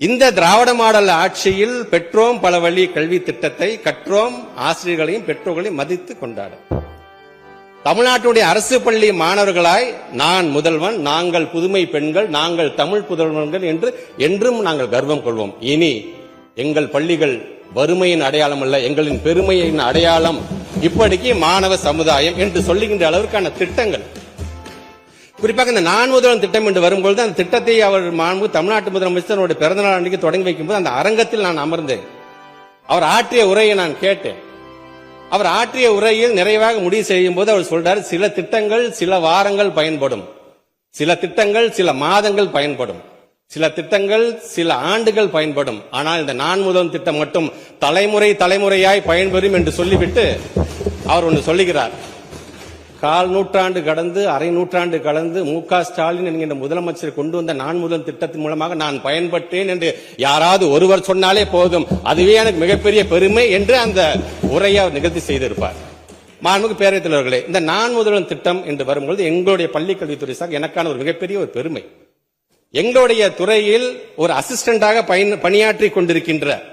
இந்த திராவிட மாடல் ஆட்சியில் பெற்றோம் பல வழி கல்வி திட்டத்தை, கற்றோம் ஆசிரியர்களையும் பெற்றோர்களையும் மதித்து கொண்டாட தமிழ்நாட்டுடைய அரசு பள்ளி மாணவர்களாய் நான் முதல்வன், நாங்கள் புதுமை பெண்கள், நாங்கள் தமிழ் புதல்வன்கள் என்று என்றும் நாங்கள் கர்வம் கொள்வோம். இனி எங்கள் பள்ளிகள் வறுமையின் அடையாளம் அல்ல, எங்களின் பெருமையின் அடையாளம். இப்படிக்கு மாணவ சமுதாயம் என்று சொல்லுகின்ற அளவிற்கான திட்டங்கள், குறிப்பாக இந்த நான் முதல்வன் திட்டம் என்று வரும்பொழுது அந்த திட்டத்தை அவர் தமிழ்நாட்டு முதலமைச்சர் பிறந்தநாள் அன்றைக்கு தொடங்கி வைக்கும்போது அந்த அரங்கத்தில் நான் அமர்ந்தேன். அவர் ஆற்றிய உரையை நான் கேட்டேன். அவர் ஆற்றிய உரையில் நிறைவாக முடிவு செய்யும் போது அவர் சொல்றார், சில திட்டங்கள் சில வாரங்கள் பயன்படும், சில திட்டங்கள் சில மாதங்கள் பயன்படும், சில திட்டங்கள் சில ஆண்டுகள் பயன்படும், ஆனால் இந்த நான் முதல்வன் திட்டம் மட்டும் தலைமுறை தலைமுறையாய் பயன்பெறும் என்று சொல்லிவிட்டு அவர் ஒன்று சொல்லுகிறார். கால் நூற்றாண்டு கடந்து அரை நூற்றாண்டு கடந்து மு.க. ஸ்டாலின் என்கின்ற முதலமைச்சர் கொண்டு வந்த நான் முதல் திட்டத்தின் மூலமாக நான் பயன்பட்டேன் என்று யாராவது ஒருவர் சொன்னாலே போதும், அதுவே எனக்கு மிகப்பெரிய பெருமை என்று அந்த உரையை அவர் நிகழ்த்தி செய்திருப்பார். மாண்புமிகு பேரவைத் தலைவர்களே, இந்த நான் முதல்வன் திட்டம் என்று வரும்பொழுது எங்களுடைய பள்ளிக்கல்வித்துறை சார் எனக்கான ஒரு மிகப்பெரிய ஒரு பெருமை. எங்களுடைய துறையில் ஒரு அசிஸ்டண்டாக பணியாற்றி கொண்டிருக்கின்ற